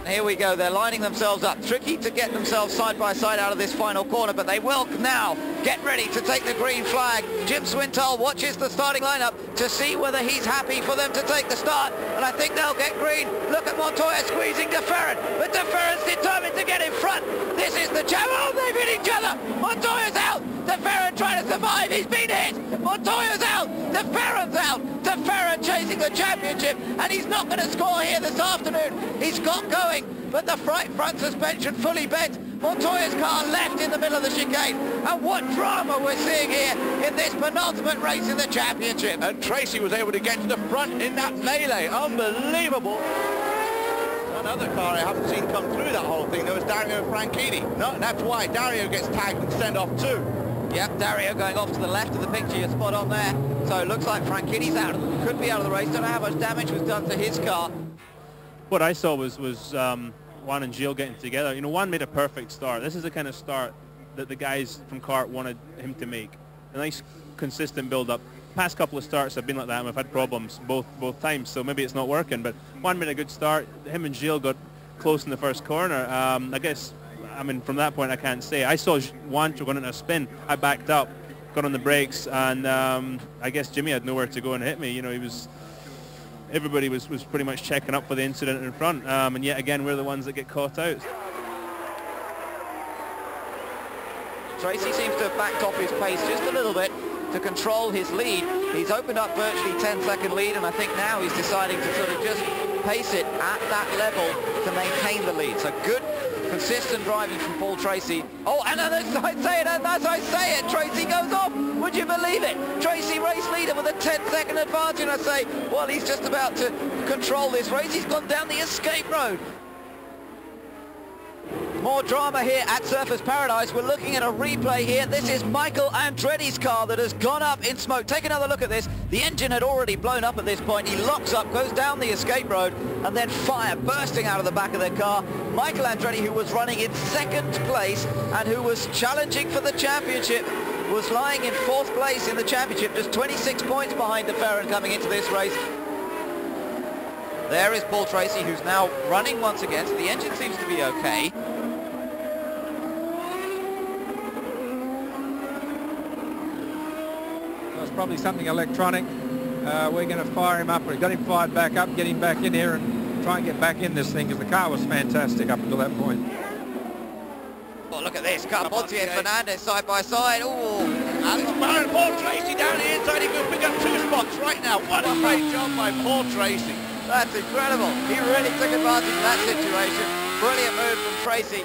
here we go. They're lining themselves up. Tricky to get themselves side by side out of this final corner, but they will now get ready to take the green flag. Jim Swintoll watches the starting lineup to see whether he's happy for them to take the start, and I think they'll get green. Look at Montoya squeezing De Ferran, but De Ferran's determined to get in front. This is the jam. Oh, they've hit each other. Montoya's out. De Ferran trying to survive. He's been hit. Montoya's out. De Ferran's out. De Ferran chasing the championship, and he's not going to score here this afternoon. He's got going, but the front suspension fully bent. Montoya's car left in the middle of the chicane, and what drama we're seeing here in this penultimate race in the championship. And Tracy was able to get to the front in that melee. Unbelievable. Another car I haven't seen come through that whole thing, there was Dario Franchitti. No, and that's why Dario gets tagged and sent off too. Yep, Dario going off to the left of the picture, you're spot on there. So it looks like Franchitti's out, could be out of the race. Don't know how much damage was done to his car. What I saw was Juan and Gilles getting together. You know, Juan made a perfect start. This is the kind of start that the guys from CART wanted him to make. A nice, consistent build-up. Past couple of starts have been like that, and we've had problems both times, so maybe it's not working. But Juan made a good start. Him and Gilles got close in the first corner. I guess, I mean, from that point, I can't say. I saw Juan going into a spin. I backed up, got on the brakes, and I guess Jimmy had nowhere to go and hit me. You know, everybody was pretty much checking up for the incident in front, and yet again we're the ones that get caught out. Tracy seems to have backed off his pace just a little bit to control his lead. He's opened up virtually 10-second lead, and I think now he's deciding to sort of just pace it at that level to maintain the lead. So good, consistent driving from Paul Tracy. Oh, and as I say it, Tracy goes off. Would you believe it? Tracy, race leader, with a 10-second advantage. And I say, well, he's just about to control this race. He's gone down the escape road. More drama here at Surfers Paradise. We're looking at a replay here. This is Michael Andretti's car that has gone up in smoke. Take another look at this. The engine had already blown up at this point. He locks up, goes down the escape road, and then fire bursting out of the back of their car. Michael Andretti, who was running in second place and who was challenging for the championship, was lying in fourth place in the championship, just 26 points behind De Ferran coming into this race. There is Paul Tracy, who's now running once again, so the engine seems to be okay. It's probably something electronic. We're going to fire him up. We've got him fired back up, get him back in here and try and get back in this thing, because the car was fantastic up until that point. Oh, look at this. Montoya and Fernandez side by side. Oh, Alex Barron, Paul Tracy down the inside. He could pick up 2 spots right now. What a great job by Paul Tracy. That's incredible. He really took advantage of that situation. Brilliant move from Tracy.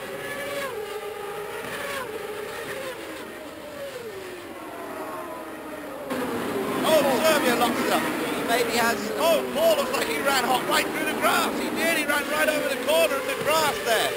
Oh, Serbia locks it up. He maybe has... Oh, Paul looks like he ran hot right through the grass. He did. He ran right over the corner of the grass there.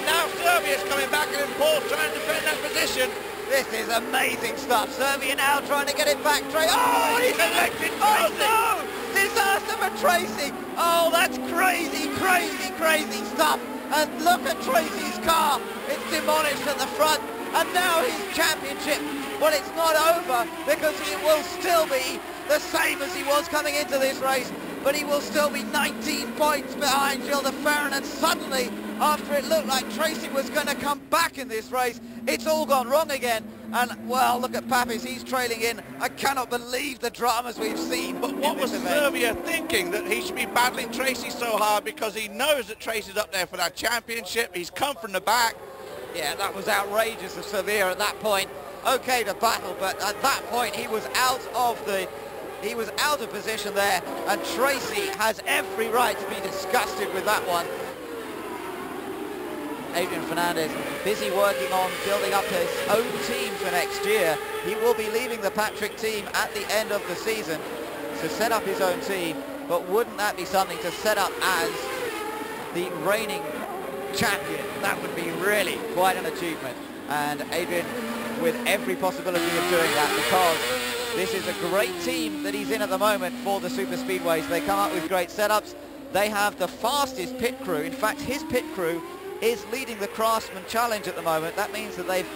And now Serbia's coming back, and Paul's trying to defend that position. This is amazing stuff. Serbia now trying to get it back. Oh, he's elected. Oh, no! Disaster for Tracy. Oh, that's crazy, crazy, crazy stuff. And look at Tracy's car. It's demolished at the front. And now his championship, well, it's not over, because he will still be the same as he was coming into this race. But he will still be 19 points behind Gilles de Ferran. And suddenly, after it looked like Tracy was going to come back in this race, it's all gone wrong again. And, well, look at Papis, he's trailing in. I cannot believe the dramas we've seen. But what was Serbia thinking, that he should be battling Tracy so hard, because he knows that Tracy's up there for that championship? He's come from the back. Yeah, that was outrageous of Serbia at that point. Okay to battle, but at that point he was out of position there, and Tracy has every right to be disgusted with that one. Adrian Fernandez busy working on building up his own team for next year. He will be leaving the Patrick team at the end of the season to set up his own team, but wouldn't that be something to set up as the reigning champion? That would be really quite an achievement, and Adrian with every possibility of doing that, because this is a great team that he's in at the moment for the super speedways. They come up with great setups. They have the fastest pit crew. In fact, his pit crew is leading the Craftsman Challenge at the moment. That means that they've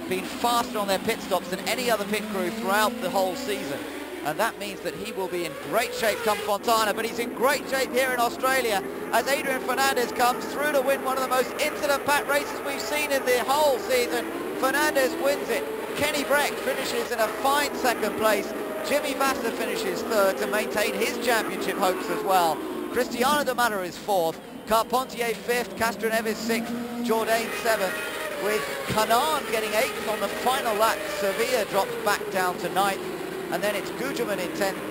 been faster on their pit stops than any other pit crew throughout the whole season. And that means that he will be in great shape come Fontana, but he's in great shape here in Australia. as Adrian Fernandez comes through to win one of the most incident-packed races we've seen in the whole season. Fernandez wins it. Kenny Breck finishes in a fine second place. Jimmy Vasser finishes third to maintain his championship hopes as well. Cristiano de Mata is fourth, Carpentier fifth, Castroneves sixth, Jourdain seventh, with Canaan getting eighth on the final lap. Sevilla drops back down to ninth, and then it's Gugelmin in 10th.